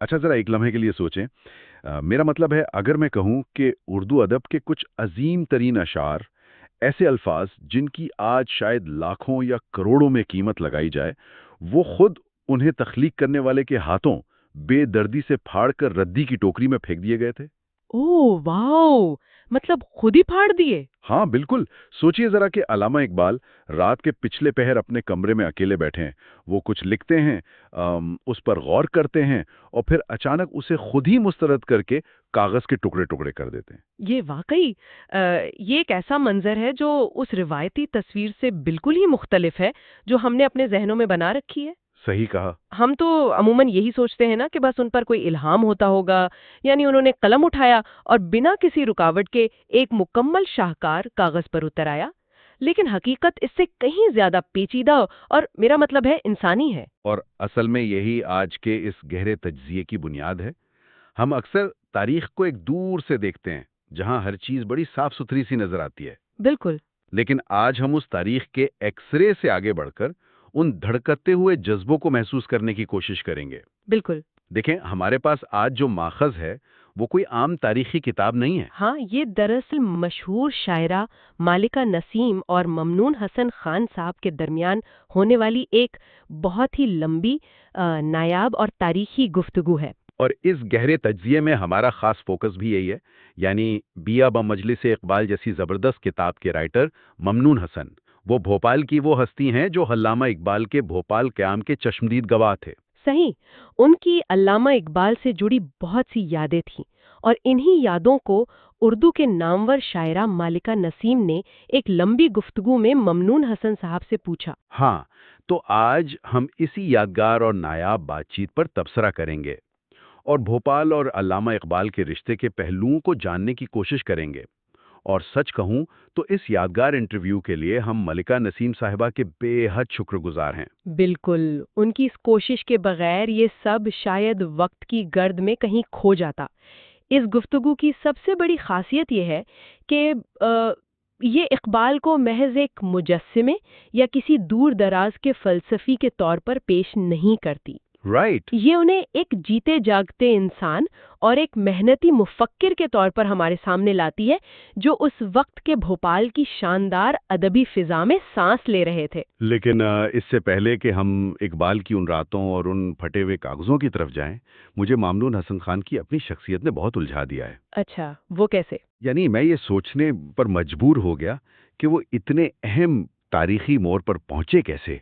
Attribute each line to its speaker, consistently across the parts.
Speaker 1: अच्छा, ज़रा एक लम्हे के लिए सोचें। मेरा मतलब है, अगर मैं कहूँ कि उर्दू अदब के कुछ अजीम तरीन अशार, ऐसे अल्फाज जिनकी आज शायद लाखों या करोड़ों में कीमत लगाई जाए, वो खुद उन्हें तख्लीक करने वाले के हाथों बेदर्दी से फाड़ कर रद्दी की टोकरी में फेंक दिए गए थे।
Speaker 2: Oh wow! मतलब खुद ही फाड़ दिए?
Speaker 1: हाँ, बिल्कुल। सोचिए ज़रा कि अल्लामा इकबाल रात के पिछले पहर अपने कमरे में अकेले बैठे हैं। वो कुछ लिखते हैं, उस पर गौर करते हैं और फिर अचानक उसे खुद ही मुस्तरद करके कागज़ के टुकड़े-टुकड़े कर देते हैं।
Speaker 2: ये वाक़ई ये एक ऐसा मंज़र है जो उस रिवायती तस्वीर से बिल्कुल ही मुख्तलिफ है, जो हमने अपने ज़हनों में बना रखी है।
Speaker 1: सही कहा।
Speaker 2: हम तो अमूमन यही सोचते हैं ना कि बस उन पर कोई इल्हाम होता होगा, यानी उन्होंने कलम उठाया और बिना किसी रुकावट के एक मुकम्मल शाहकार कागज़ पर उतर आया। लेकिन हकीकत इससे कहीं ज़्यादा पेचीदा और मेरा मतलब है इंसानी है।
Speaker 1: और असल में यही आज के इस गहरे तज्ज़िये की बुनियाद है। हम अक्सर तारीख को एक दूर से देखते हैं, जहाँ हर चीज़ बड़ी साफ-सुथरी सी नज़र आती है।
Speaker 2: बिल्कुल,
Speaker 1: लेकिन आज हम उस तारीख के एक्सरे से आगे बढ़कर उन धड़कते हुए जज्बों को महसूस करने की कोशिश करेंगे।
Speaker 2: बिल्कुल।
Speaker 1: देखें, हमारे पास आज जो माखज़ है, वो कोई आम तारीखी किताब नहीं है।
Speaker 2: हाँ, ये दरअसल मशहूर शायरा मालिका नसीम और ममनून हसन खान साहब के दरमियान होने वाली एक बहुत ही लंबी नायाब और तारीखी गुफ्तगू है।
Speaker 1: और इस गहरे तज्ज़िये में हमारा ख़ास फ़ोकस भी यही है, यानी बिया ब मजलिस इक़बाल जैसी ज़बरदस्त किताब के राइटर ममनून हसन। वो भोपाल की वो हस्ती हैं जो अल्लामा इक़बाल के भोपाल क़याम के चश्मदीद गवाह थे।
Speaker 2: सही, उनकी अल्लामा इकबाल से जुड़ी बहुत सी यादें थीं और इन्हीं यादों को उर्दू के नामवर शायरा मालिका नसीम ने एक लंबी गुफ्तगू में ममनून हसन साहब से पूछा।
Speaker 1: हाँ, तो आज हम इसी यादगार और नायाब बातचीत पर तबसरा करेंगे और भोपाल और अल्लामा इक़बाल के रिश्ते के पहलुओं को जानने की कोशिश करेंगे। और सच कहूँ तो इस यादगार इंटरव्यू के लिए हम मलिका नसीम साहिबा के बेहद शुक्रगुजार हैं।
Speaker 2: बिल्कुल, उनकी इस कोशिश के बगैर ये सब शायद वक्त की गर्द में कहीं खो जाता। इस गुफ्तगू की सबसे बड़ी खासियत ये है कि ये इक़बाल को महज़ एक मुजस्सिमे या किसी दूर दराज के फ़लसफ़ी के तौर पर पेश नहीं करती।
Speaker 1: राइट।
Speaker 2: ये उन्हें एक जीते जागते इंसान और एक मेहनती मुफक्किर के तौर पर हमारे सामने लाती है, जो उस वक्त के भोपाल की शानदार अदबी फ़िज़ा में सांस ले रहे थे।
Speaker 1: लेकिन इससे पहले कि हम इकबाल की उन रातों और उन फटे हुए कागज़ों की तरफ जाएं, मुझे मामनून हसन खान की अपनी शख्सियत ने बहुत उलझा दिया है।
Speaker 2: अच्छा, वो कैसे?
Speaker 1: यानी मैं ये सोचने पर मजबूर हो गया कि वो इतने अहम तारीखी मोड़ पर पहुंचे कैसे।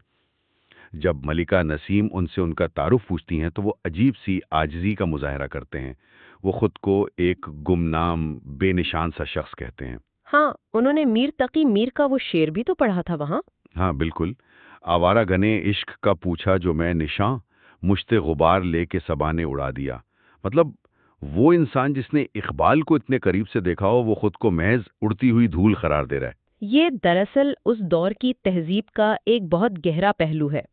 Speaker 1: जब मलिका नसीम उनसे उनका तारुफ पूछती हैं तो वो अजीब सी आजिज़ी का मुजाहरा करते हैं। वो खुद को एक गुमनाम बेनिशान सा शख्स कहते हैं।
Speaker 2: हाँ, उन्होंने मीर तकी मीर का वो शेर भी तो पढ़ा था वहाँ।
Speaker 1: हाँ, बिल्कुल। आवारा गने इश्क का पूछा जो मैं निशां, मुश्ते गुबार लेके सबा ने उड़ा दिया। मतलब वो इंसान जिसने इकबाल को इतने करीब से देखा हो, वो खुद को महज उड़ती हुई धूल करार दे रहा है।
Speaker 2: ये दरअसल उस दौर की तहजीब का एक बहुत गहरा पहलू है।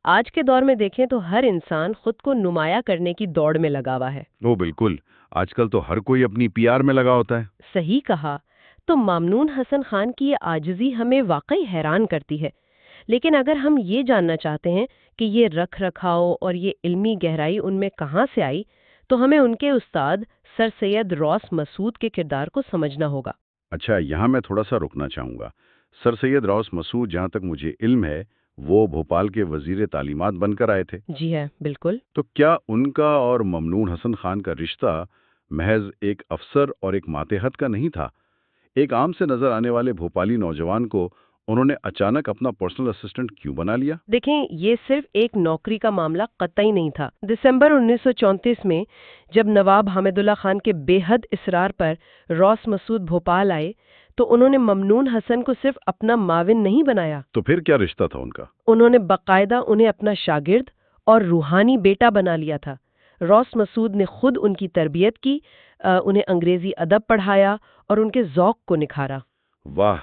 Speaker 2: आज के दौर में देखें तो हर इंसान खुद को नुमाया करने की दौड़ में लगा हुआ है।
Speaker 1: ओ बिल्कुल, आजकल तो हर कोई अपनी पीआर में लगा होता है।
Speaker 2: सही कहा। तो मामनून हसन खान की ये आजिज़ी हमें वाकई हैरान करती है। लेकिन अगर हम ये जानना चाहते हैं कि ये रख रखाव और ये इल्मी गहराई उनमें कहाँ से आई, तो हमें उनके उस्ताद सर सैयद रॉस मसूद के किरदार को समझना होगा।
Speaker 1: अच्छा, यहाँ मैं थोड़ा-सा रुकना चाहूँगा। सर सैयद रौस मसूद, जहाँ तक मुझे इल्म है, वो भोपाल के वज़ीर तालीमात बनकर आए थे।
Speaker 2: जी है, बिल्कुल।
Speaker 1: तो क्या उनका और ममनून हसन खान का रिश्ता महज़ एक अफ़सर और एक मातेहत का नहीं था? एक आम से नज़र आने वाले भोपाली नौजवान को उन्होंने अचानक अपना पर्सनल असिस्टेंट क्यों बना लिया?
Speaker 2: देखें, ये सिर्फ एक नौकरी का मामला कतई नहीं था। दिसंबर 1934 में जब नवाब हामिदुल्लाह खान के बेहद इसरार पर रॉस मसूद भोपाल आए, तो उन्होंने ममनून हसन को सिर्फ अपना माविन नहीं बनाया,
Speaker 1: तो फिर क्या रिश्ता था उनका?
Speaker 2: उन्होंने बाकायदा उन्हें अपना शागिर्द और रूहानी बेटा बना लिया था। रॉस मसूद ने खुद उनकी तरबियत की, उन्हें अंग्रेजी अदब पढ़ाया और उनके ज़ौक़ को निखारा।
Speaker 1: वाह!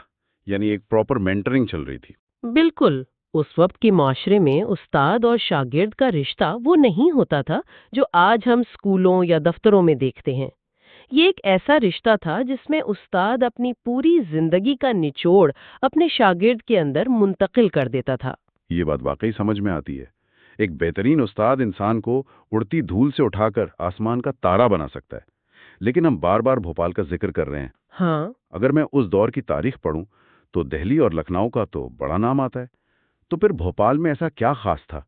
Speaker 1: यानी एक प्रॉपर मेंटरिंग चल रही थी।
Speaker 2: बिल्कुल। उस वक्त के माशरे में उस्ताद और शागिर्द का रिश्ता वो नहीं होता था जो आज हम स्कूलों या दफ्तरों में देखते हैं। ये एक ऐसा रिश्ता था जिसमें उस्ताद अपनी पूरी जिंदगी का निचोड़ अपने शागिर्द के अंदर मुंतकिल कर देता था।
Speaker 1: ये बात वाक़ई समझ में आती है। एक बेहतरीन उस्ताद इंसान को उड़ती धूल से उठाकर आसमान का तारा बना सकता है। लेकिन हम बार बार भोपाल का जिक्र कर रहे हैं।
Speaker 2: हाँ,
Speaker 1: अगर मैं उस दौर की तारीख पढ़ूं तो दिल्ली और लखनऊ का तो बड़ा नाम आता है। तो फिर भोपाल में ऐसा क्या खास था?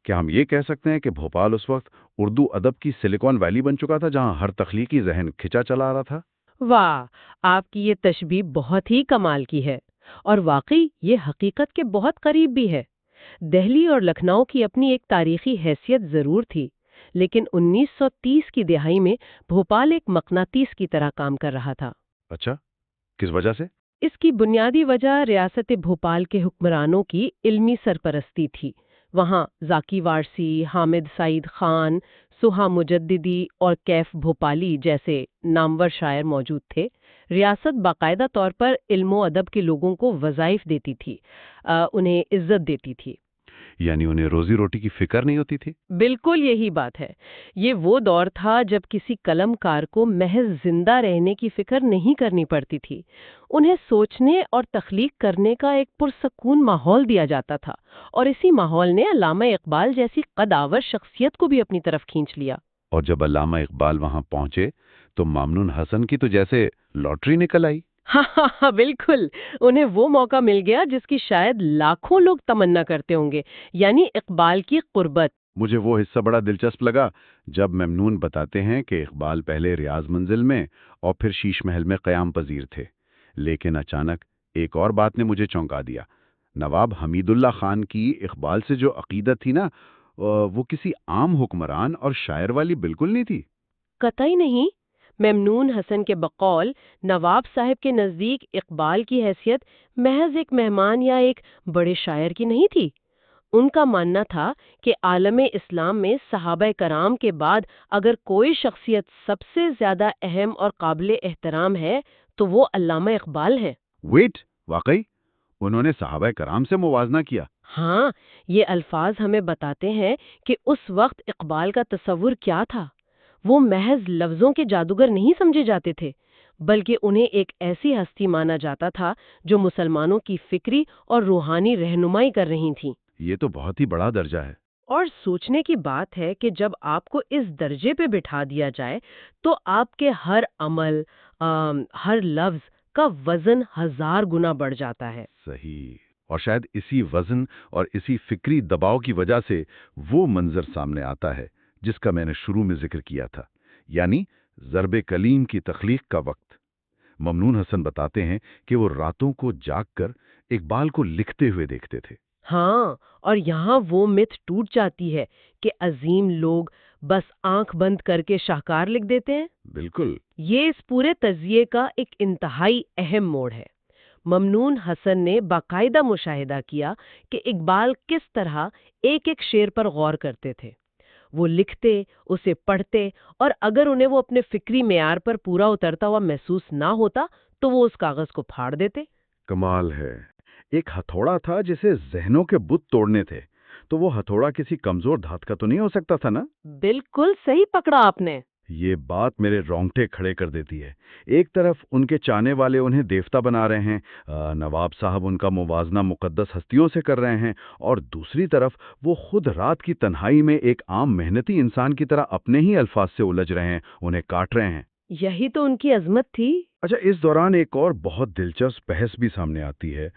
Speaker 1: क्या हम ये कह सकते हैं कि भोपाल उस वक्त उर्दू अदब की सिलिकॉन वैली बन चुका था, जहां हर तख्लीकी जहन खिंचा चला आ रहा था?
Speaker 2: वाह, आपकी ये तशबीह बहुत ही कमाल की है और वाकई ये हकीकत के बहुत करीब भी है। दिल्ली और लखनऊ की अपनी एक तारीखी हैसियत जरूर थी, लेकिन 1930 की दिहाई में भोपाल एक मकनातीस की तरह काम कर रहा था।
Speaker 1: अच्छा, किस वजह से?
Speaker 2: इसकी बुनियादी वजह रियासत भोपाल के हुक्मरानों की इल्मी सरपरस्ती थी। वहाँ जाकी वारसी, हामिद सईद खान, सुहा मुजद्दिदी और कैफ भोपाली जैसे नामवर शायर मौजूद थे। रियासत बाकायदा तौर पर इल्मो अदब के लोगों को वज़ाइफ देती थी, उन्हें इज्जत देती थी।
Speaker 1: यानी उन्हें रोजी रोटी की फिक्र नहीं होती थी?
Speaker 2: बिल्कुल यही बात है। ये वो दौर था जब किसी कलमकार को महज जिंदा रहने की फिक्र नहीं करनी पड़ती थी। उन्हें सोचने और तख्लीक करने का एक पुरसकून माहौल दिया जाता था, और इसी माहौल ने अल्लामा इकबाल जैसी कदावर शख्सियत को भी अपनी तरफ खींच लिया।
Speaker 1: और जब अल्लामा इकबाल वहां पहुंचे तो मामनून हसन की तो जैसे लॉटरी निकल आई।
Speaker 2: हाँ हाँ हाँ, बिल्कुल। उन्हें वो मौका मिल गया जिसकी शायद लाखों लोग तमन्ना करते होंगे, यानी इकबाल की कुर्बत।
Speaker 1: मुझे वो हिस्सा बड़ा दिलचस्प लगा जब ममनून बताते हैं कि इकबाल पहले रियाज मंजिल में और फिर शीश महल में क़याम पजीर थे। लेकिन अचानक एक और बात ने मुझे चौंका दिया। नवाब हमीदुल्ला खान की इकबाल से जो अकीदत थी ना, वो किसी आम हुक्मरान और शायर वाली बिल्कुल नहीं थी।
Speaker 2: कतई नहीं। ममनून हसन के बकौल नवाब साहब के नज़दीक इकबाल की हैसियत महज एक मेहमान या एक बड़े शायर की नहीं थी। उनका मानना था कि आलम इस्लाम में सहाबा कराम के बाद अगर कोई शख्सियत सबसे ज्यादा अहम और काबिल एहतराम है तो वो अल्लामा इकबाल है।
Speaker 1: वेट, वाकई उन्होंने सहाबा कराम से मुवाजना किया?
Speaker 2: हाँ, ये अल्फाज हमें बताते हैं कि उस वक्त इकबाल का तस्वुर क्या था। वो महज लफ्जों के जादूगर नहीं समझे जाते थे, बल्कि उन्हें एक ऐसी हस्ती माना जाता था जो मुसलमानों की फिक्री और रूहानी रहनुमाई कर रही थी।
Speaker 1: ये तो बहुत ही बड़ा दर्जा है।
Speaker 2: और सोचने की बात है कि जब आपको इस दर्जे पे बिठा दिया जाए तो आपके हर अमल, हर लफ्ज का वजन 1000 गुना बढ़ जाता है।
Speaker 1: सही। और शायद इसी वजन और इसी फिक्री दबाव की वजह से वो मंजर सामने आता है जिसका मैंने शुरू में जिक्र किया था, यानी ज़र्ब कलीम की तख्लीक का वक्त। ममनून हसन बताते हैं कि वो रातों को जागकर इकबाल को लिखते हुए देखते थे।
Speaker 2: हाँ, और यहाँ वो मिथ टूट जाती है कि अजीम लोग बस आंख बंद करके शाहकार लिख देते हैं।
Speaker 1: बिल्कुल।
Speaker 2: ये इस पूरे तज़िये का एक इंतहाई अहम मोड़ है। ममनून हसन ने बाकायदा मुशाहिदा किया कि इकबाल किस तरह एक एक शेर पर गौर करते थे। वो लिखते, उसे पढ़ते, और अगर उन्हें वो अपने फिक्री मेयार पर पूरा उतरता हुआ महसूस ना होता तो वो उस कागज को फाड़ देते।
Speaker 1: कमाल है। एक हथौड़ा था जिसे जहनों के बुत तोड़ने थे, तो वो हथौड़ा किसी कमजोर धात का तो नहीं हो सकता था ना?
Speaker 2: बिल्कुल सही पकड़ा आपने।
Speaker 1: ये बात मेरे रोंगटे खड़े कर देती है। एक तरफ उनके चाहने वाले उन्हें देवता बना रहे हैं, नवाब साहब उनका मुवाजना मुकद्दस हस्तियों से कर रहे हैं, और दूसरी तरफ वो खुद रात की तन्हाई में एक आम मेहनती इंसान की तरह अपने ही अल्फाज से उलझ रहे हैं, उन्हें काट रहे हैं।
Speaker 2: यही तो उनकी अजमत थी।
Speaker 1: अच्छा, इस दौरान एक और बहुत दिलचस्प बहस भी सामने आती है।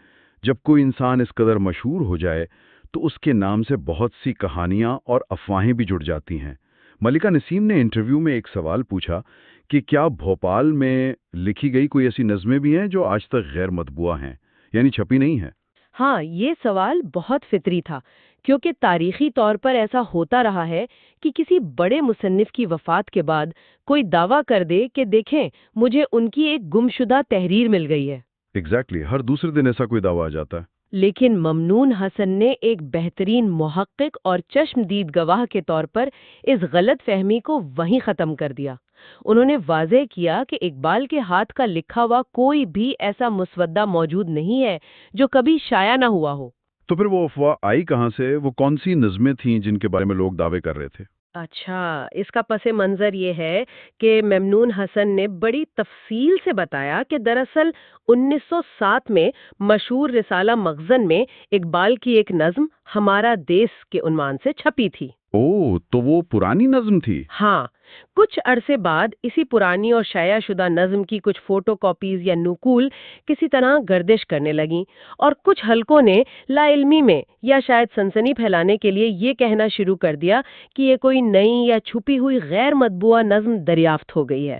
Speaker 1: जब कोई इंसान इस कदर मशहूर हो जाए तो उसके नाम से बहुत सी कहानियां और अफवाहें भी जुड़ जाती हैं। मलिका नसीम ने इंटरव्यू में एक सवाल पूछा कि क्या भोपाल में लिखी गई कोई ऐसी नज़में भी हैं जो आज तक गैर मतबूआ हैं, यानी छपी नहीं है?
Speaker 2: हाँ, ये सवाल बहुत फितरी था, क्योंकि तारीखी तौर पर ऐसा होता रहा है कि किसी बड़े मुसन्निफ की वफात के बाद कोई दावा कर दे कि देखें, मुझे उनकी एक गुमशुदा तहरीर मिल गई है।
Speaker 1: एग्जैक्टली, हर दूसरे दिन ऐसा कोई दावा आ जाता है।
Speaker 2: लेकिन ममनून हसन ने एक बेहतरीन मुहक्किक और चश्मदीद गवाह के तौर पर इस गलत फहमी को वहीं ख़त्म कर दिया। उन्होंने वाज़ेह किया कि इकबाल के हाथ का लिखा हुआ कोई भी ऐसा मुसवद्दा मौजूद नहीं है जो कभी शाया ना हुआ हो।
Speaker 1: तो फिर वो अफवाह आई कहाँ से? वो कौन सी नज़में थीं जिनके बारे में लोग दावे कर रहे थे?
Speaker 2: اچھا، اس کا پس منظر یہ ہے کہ ممنون حسن نے بڑی تفصیل سے بتایا کہ دراصل 1907 میں مشہور رسالہ مخزن میں اقبال کی ایک نظم ہمارا دیس کے عنوان سے چھپی تھی۔
Speaker 1: اوہ، تو وہ پرانی نظم تھی۔
Speaker 2: ہاں، کچھ عرصے بعد اسی پرانی اور شائع شدہ نظم کی کچھ فوٹو کاپیز یا نقول کسی طرح گردش کرنے لگیں، اور کچھ حلقوں نے لا علمی میں یا شاید سنسنی پھیلانے کے لیے یہ کہنا شروع کر دیا کہ یہ کوئی نئی یا چھپی ہوئی غیر مطبوعہ نظم دریافت ہو گئی ہے۔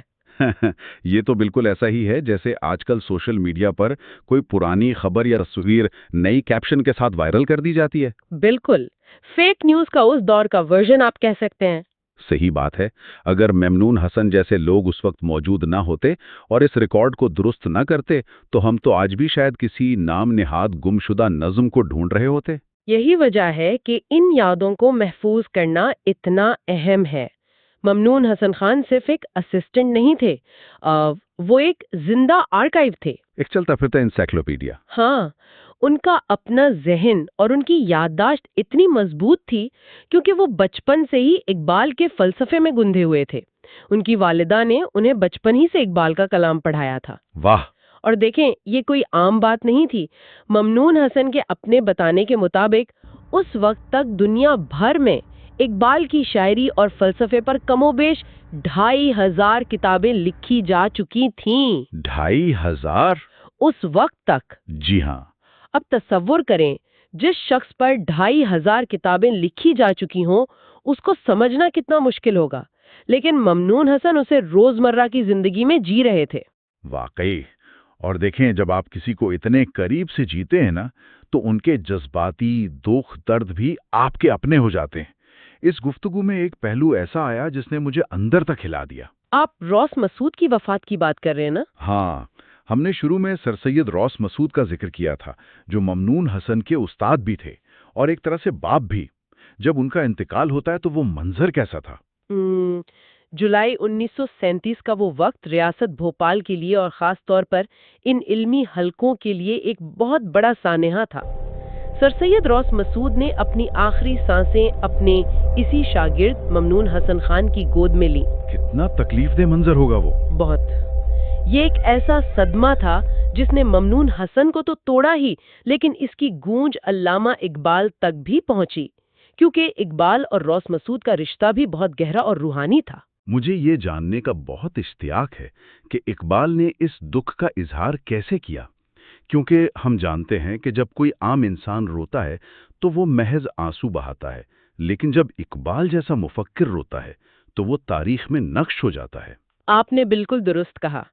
Speaker 1: یہ تو بالکل ایسا ہی ہے جیسے آج کل سوشل میڈیا پر کوئی پرانی خبر یا تصویر نئی کیپشن کے ساتھ وائرل کر دی جاتی ہے۔
Speaker 2: بالکل، فیک نیوز کا اس دور کا ورژن آپ کہہ سکتے ہیں۔
Speaker 1: صحیح بات ہے۔ اگر ممنون حسن جیسے لوگ اس وقت موجود نہ ہوتے اور اس ریکارڈ کو درست نہ کرتے تو ہم تو آج بھی شاید کسی نام نہاد گمشدہ نظم کو ڈھونڈ رہے ہوتے۔
Speaker 2: یہی وجہ ہے کہ ان یادوں کو محفوظ کرنا اتنا اہم ہے۔ ممنون حسن خان صرف ایک اسسٹنٹ نہیں تھے، وہ ایک زندہ آرکائیو تھے۔
Speaker 1: ایک چلتا پھرتا انسائکلوپیڈیا۔
Speaker 2: ہاں، ان کا اپنا ذہن اور ان کی یادداشت اتنی مضبوط تھی کیونکہ وہ بچپن سے ہی اقبال کے فلسفے میں گندھے ہوئے تھے۔ ان کی والدہ نے انہیں بچپن ہی سے اقبال کا کلام پڑھایا تھا۔
Speaker 1: واہ!
Speaker 2: اور دیکھیں، یہ کوئی عام بات نہیں تھی۔ ممنون حسن کے اپنے بتانے کے مطابق اس وقت تک دنیا بھر میں اقبال کی شاعری اور فلسفے پر کم و بیش 2500 کتابیں لکھی جا چکی تھیں۔
Speaker 1: 2500؟
Speaker 2: اس وقت تک؟
Speaker 1: جی ہاں۔
Speaker 2: اب تصور کریں، جس شخص پر 2500 کتابیں لکھی جا چکی ہوں، اس کو سمجھنا کتنا مشکل ہوگا، لیکن ممنون حسن اسے روزمرہ کی زندگی میں جی رہے تھے۔
Speaker 1: واقعی۔ اور دیکھیں، جب آپ کسی کو اتنے قریب سے جیتے ہیں نا، تو ان کے جذباتی دکھ درد بھی آپ کے اپنے ہو جاتے ہیں۔ اس گفتگو میں ایک پہلو ایسا آیا جس نے مجھے اندر تک ہلا دیا۔
Speaker 2: آپ روس مسعود کی وفات کی بات کر رہے ہیں نا؟
Speaker 1: ہاں، ہم نے شروع میں سر سید روس مسعود کا ذکر کیا تھا، جو ممنون حسن کے استاد بھی تھے اور ایک طرح سے باپ بھی۔ جب ان کا انتقال ہوتا ہے تو وہ منظر کیسا تھا؟
Speaker 2: جولائی 1937 کا وہ وقت ریاست بھوپال کے لیے اور خاص طور پر ان علمی حلقوں کے لیے ایک بہت بڑا سانحہ تھا۔ سر سید روس مسعود نے اپنی آخری سانسیں اپنے اسی شاگرد ممنون حسن خان کی گود میں لی۔
Speaker 1: کتنا تکلیف دہ منظر ہوگا وہ۔
Speaker 2: بہت۔ یہ ایک ایسا صدمہ تھا جس نے ممنون حسن کو تو توڑا ہی، لیکن اس کی گونج علامہ اقبال تک بھی پہنچی، کیونکہ اقبال اور روس مسعود کا رشتہ بھی بہت گہرا اور روحانی تھا۔
Speaker 1: مجھے یہ جاننے کا بہت اشتیاق ہے کہ اقبال نے اس دکھ کا اظہار کیسے کیا، کیونکہ ہم جانتے ہیں کہ جب کوئی عام انسان روتا ہے تو وہ محض آنسو بہاتا ہے، لیکن جب اقبال جیسا مفکر روتا ہے تو وہ تاریخ میں نقش ہو جاتا ہے۔
Speaker 2: آپ نے بالکل درست کہا۔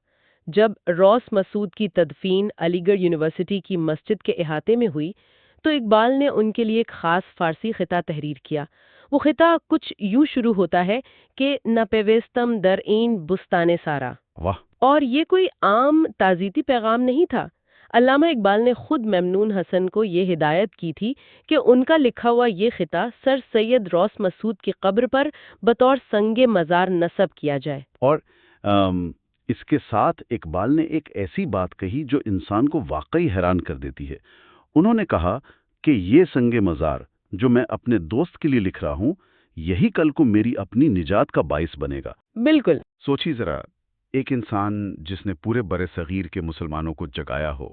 Speaker 2: جب روس مسعود کی تدفین علی گڑھ یونیورسٹی کی مسجد کے احاطے میں ہوئی تو اقبال نے ان کے لیے ایک خاص فارسی خطہ تحریر کیا۔ وہ خطہ کچھ یوں شروع ہوتا ہے کہ نہ پیوستم در این بستان سارا۔
Speaker 1: واہ!
Speaker 2: اور یہ کوئی عام تعزیتی پیغام نہیں تھا۔ علامہ اقبال نے خود ممنون حسن کو یہ ہدایت کی تھی کہ ان کا لکھا ہوا یہ خطہ سر سید روس مسعود کی قبر پر بطور سنگ مزار نصب کیا جائے۔
Speaker 1: اور اس کے ساتھ اقبال نے ایک ایسی بات کہی جو انسان کو واقعی حیران کر دیتی ہے۔ انہوں نے کہا کہ یہ سنگ مزار جو میں اپنے دوست کے لیے لکھ رہا ہوں، یہی کل کو میری اپنی نجات کا باعث بنے گا۔
Speaker 2: بالکل۔
Speaker 1: سوچی ذرا، ایک انسان جس نے پورے برِ صغیر کے مسلمانوں کو جگایا ہو،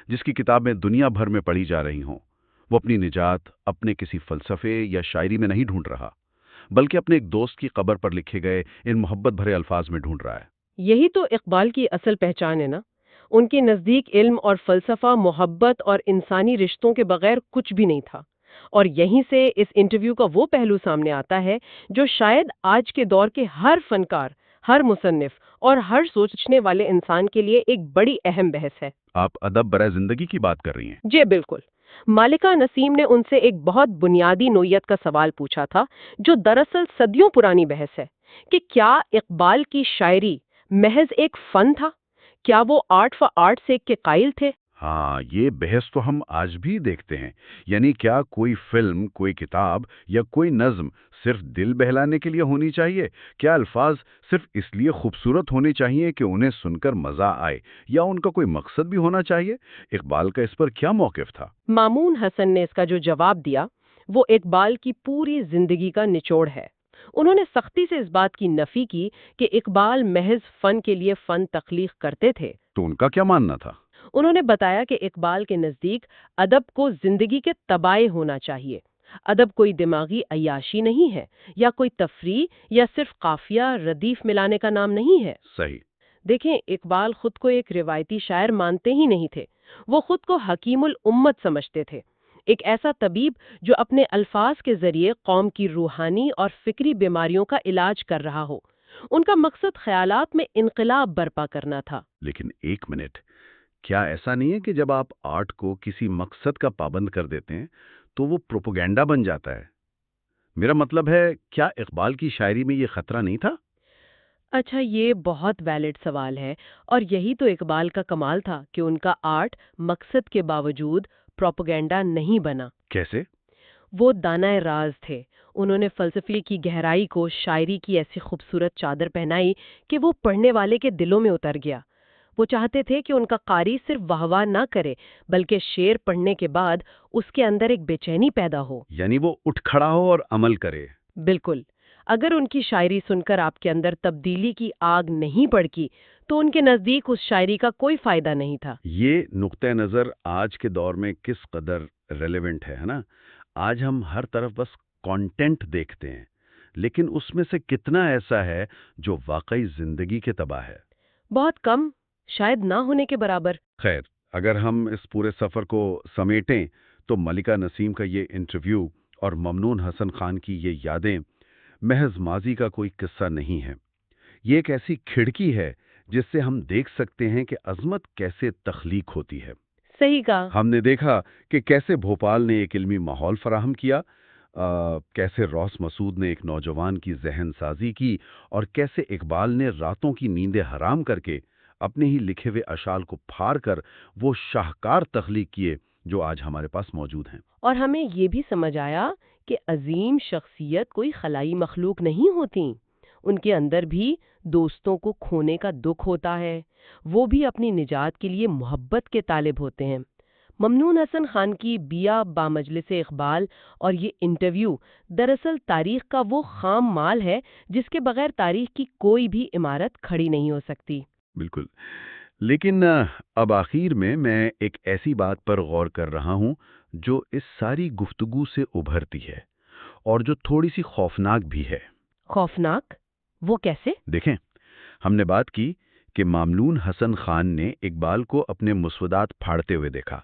Speaker 1: جس کی کتابیں دنیا بھر میں پڑھی جا رہی ہوں، وہ اپنی نجات اپنے کسی فلسفے یا شاعری میں نہیں ڈھونڈ رہا، بلکہ اپنے ایک دوست کی قبر پر لکھے گئے ان محبت بھرے الفاظ میں ڈھونڈ رہا ہے۔
Speaker 2: یہی تو اقبال کی اصل پہچان ہے نا۔ ان کے نزدیک علم اور فلسفہ محبت اور انسانی رشتوں کے بغیر کچھ بھی نہیں تھا۔ اور یہیں سے اس انٹرویو کا وہ پہلو سامنے آتا ہے جو شاید آج کے دور کے ہر فنکار، ہر مصنف اور ہر سوچنے والے انسان کے لیے ایک بڑی اہم بحث ہے۔
Speaker 1: آپ ادب برائے زندگی کی بات کر رہی ہیں؟
Speaker 2: جی بالکل۔ مالکہ نسیم نے ان سے ایک بہت بنیادی نوعیت کا سوال پوچھا تھا جو دراصل صدیوں پرانی بحث ہے کہ کیا اقبال کی شاعری محض ایک فن تھا؟ کیا وہ آرٹ فار آرٹ سیک کے قائل تھے؟
Speaker 1: ہاں، یہ بحث تو ہم آج بھی دیکھتے ہیں۔ یعنی کیا کوئی فلم، کوئی کتاب یا کوئی نظم صرف دل بہلانے کے لیے ہونی چاہیے؟ کیا الفاظ صرف اس لیے خوبصورت ہونے چاہیے کہ انہیں سن کر مزہ آئے، یا ان کا کوئی مقصد بھی ہونا چاہیے؟ اقبال کا اس پر کیا موقف تھا؟
Speaker 2: مامون حسن نے اس کا جو جواب دیا وہ اقبال کی پوری زندگی کا نچوڑ ہے۔ انہوں نے سختی سے اس بات کی نفی کی کہ اقبال محض فن کے لیے فن تخلیق کرتے تھے۔
Speaker 1: تو ان کا کیا ماننا تھا؟
Speaker 2: انہوں نے بتایا کہ اقبال کے نزدیک ادب کو زندگی کے تبائع ہونا چاہیے۔ ادب کوئی دماغی عیاشی نہیں ہے یا کوئی تفریح یا صرف قافیہ ردیف ملانے کا نام نہیں ہے۔
Speaker 1: صحیح۔
Speaker 2: دیکھیں، اقبال خود کو ایک روایتی شاعر مانتے ہی نہیں تھے، وہ خود کو حکیم الامت سمجھتے تھے، ایک ایسا طبیب جو اپنے الفاظ کے ذریعے قوم کی روحانی اور فکری بیماریوں کا علاج کر رہا ہو۔ ان کا مقصد خیالات میں انقلاب برپا کرنا تھا۔
Speaker 1: لیکن ایک منٹ، کیا ایسا نہیں ہے کہ جب آپ آرٹ کو کسی مقصد کا پابند کر دیتے ہیں تو وہ پروپیگنڈا بن جاتا ہے؟ میرا مطلب ہے، کیا اقبال کی شاعری میں یہ خطرہ نہیں تھا؟
Speaker 2: اچھا، یہ بہت ویلڈ سوال ہے، اور یہی تو اقبال کا کمال تھا کہ ان کا آرٹ مقصد کے باوجود پروپیگنڈا نہیں بنا۔
Speaker 1: کیسے؟
Speaker 2: وہ دانائے راز تھے۔ انہوں نے فلسفے کی گہرائی کو شاعری کی ایسی خوبصورت چادر پہنائی کہ وہ پڑھنے والے کے دلوں میں اتر گیا۔ وہ چاہتے تھے کہ ان کا قاری صرف واہ واہ نہ کرے بلکہ شعر پڑھنے کے بعد اس کے اندر ایک بے چینی پیدا ہو۔
Speaker 1: یعنی وہ اٹھ کھڑا ہو اور عمل کرے۔
Speaker 2: بالکل۔ اگر ان کی شاعری سن کر آپ کے اندر تبدیلی کی آگ نہیں بھڑکی تو ان کے نزدیک اس شاعری کا کوئی فائدہ نہیں تھا۔
Speaker 1: یہ نقطہ نظر آج کے دور میں کس قدر ریلیونٹ ہے نا؟ آج ہم ہر طرف بس کانٹینٹ دیکھتے ہیں، لیکن اس میں سے کتنا ایسا ہے جو واقعی زندگی کے تباہ ہے؟
Speaker 2: بہت کم، شاید نہ ہونے کے برابر۔
Speaker 1: خیر، اگر ہم اس پورے سفر کو سمیٹیں تو ملکہ نسیم کا یہ انٹرویو اور ممنون حسن خان کی یہ یادیں محض ماضی کا کوئی قصہ نہیں ہے۔ یہ ایک ایسی کھڑکی ہے جس سے ہم دیکھ سکتے ہیں کہ عظمت کیسے تخلیق ہوتی ہے۔
Speaker 2: صحیح کہا۔
Speaker 1: ہم نے دیکھا کہ کیسے بھوپال نے ایک علمی ماحول فراہم کیا، کیسے روس مسعود نے ایک نوجوان کی ذہن سازی کی، اور کیسے اقبال نے راتوں کی نیندیں حرام کر کے اپنے ہی لکھے ہوئے اشعار کو پھاڑ کر وہ شاہکار تخلیق کیے جو آج ہمارے پاس موجود ہیں۔
Speaker 2: اور ہمیں یہ بھی سمجھ آیا کہ عظیم شخصیت کوئی خلائی مخلوق نہیں ہوتی، ان کے اندر بھی دوستوں کو کھونے کا دکھ ہوتا ہے، وہ بھی اپنی نجات کے لیے محبت کے طالب ہوتے ہیں۔ ممنون حسن خان کی بیا با مجلس اقبال اور یہ انٹرویو دراصل تاریخ کا وہ خام مال ہے جس کے بغیر تاریخ کی کوئی بھی عمارت کھڑی نہیں ہو سکتی۔
Speaker 1: بالکل۔ لیکن اب آخر میں ایک ایسی بات پر غور کر رہا ہوں جو اس ساری گفتگو سے ابھرتی ہے اور جو تھوڑی سی خوفناک بھی ہے۔
Speaker 2: خوفناک؟ وہ کیسے؟
Speaker 1: دیکھیں، ہم نے بات کی کہ ممنون حسن خان نے اقبال کو اپنے مسودات پھاڑتے ہوئے دیکھا،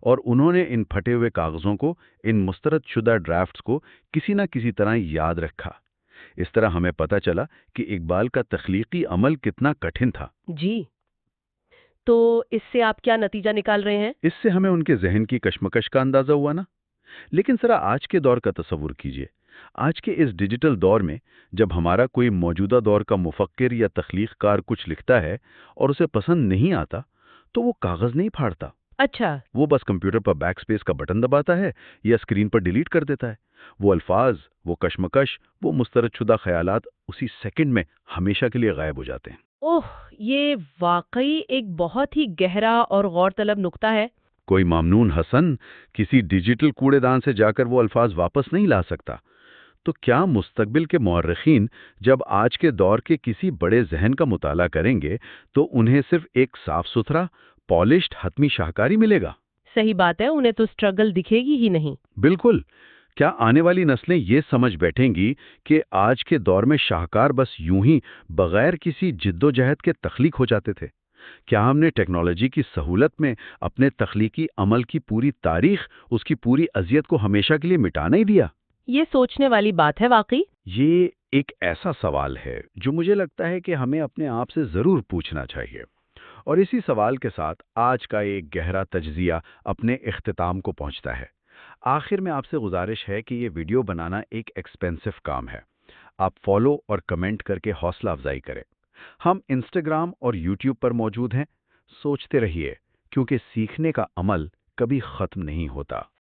Speaker 1: اور انہوں نے ان پھٹے ہوئے کاغذوں کو، ان مسترد شدہ ڈرافٹس کو کسی نہ کسی طرح یاد رکھا۔ اس طرح ہمیں پتہ چلا کہ اقبال کا تخلیقی عمل کتنا کٹھن تھا۔
Speaker 2: جی، تو اس سے آپ کیا نتیجہ نکال رہے ہیں؟
Speaker 1: اس سے ہمیں ان کے ذہن کی کشمکش کا اندازہ ہوا نا۔ لیکن ذرا آج کے دور کا تصور کیجئے۔ آج کے اس ڈیجیٹل دور میں جب ہمارا کوئی موجودہ دور کا مفکر یا تخلیق کار کچھ لکھتا ہے اور اسے پسند نہیں آتا تو وہ کاغذ نہیں پھاڑتا،
Speaker 2: اچھا۔
Speaker 1: وہ بس کمپیوٹر پر بیک سپیس کا بٹن دباتا ہے یا اسکرین پر ڈیلیٹ کر دیتا ہے۔ وہ الفاظ، وہ کشمکش، وہ مسترد شدہ خیالات اسی سیکنڈ میں ہمیشہ کے لیے غائب ہو جاتے ہیں۔
Speaker 2: اوہ، یہ واقعی ایک بہت ہی گہرا اور غور طلب نقطہ ہے۔
Speaker 1: کوئی ممنون حسن کسی ڈیجیٹل کوڑے دان سے جا کر وہ الفاظ واپس نہیں لا سکتا، تو کیا مستقبل کے مورخین جب آج کے دور کے کسی بڑے ذہن کا مطالعہ کریں گے تو انہیں صرف ایک صاف ستھرا، پالشڈ حتمی شاہکاری ملے گا؟
Speaker 2: صحیح بات ہے، انہیں تو سٹرگل دکھے گی ہی نہیں۔
Speaker 1: بالکل۔ کیا آنے والی نسلیں یہ سمجھ بیٹھیں گی کہ آج کے دور میں شاہکار بس یوں ہی بغیر کسی جد و جہد کے تخلیق ہو جاتے تھے؟ کیا ہم نے ٹیکنالوجی کی سہولت میں اپنے تخلیقی عمل کی پوری تاریخ، اس کی پوری اذیت کو ہمیشہ کے لیے مٹا نہیں دیا؟
Speaker 2: یہ سوچنے والی بات ہے واقعی۔
Speaker 1: یہ ایک ایسا سوال ہے جو مجھے لگتا ہے کہ ہمیں اپنے آپ سے ضرور پوچھنا چاہیے۔ اور اسی سوال کے ساتھ آج کا ایک گہرا تجزیہ اپنے اختتام کو پہنچتا ہے۔ آخر میں آپ سے گزارش ہے کہ یہ ویڈیو بنانا ایک ایکسپینسو کام ہے۔ آپ فالو اور کمنٹ کر کے حوصلہ افزائی کریں۔ ہم انسٹاگرام اور یوٹیوب پر موجود ہیں۔ سوچتے رہیے، کیونکہ سیکھنے کا عمل کبھی ختم نہیں ہوتا۔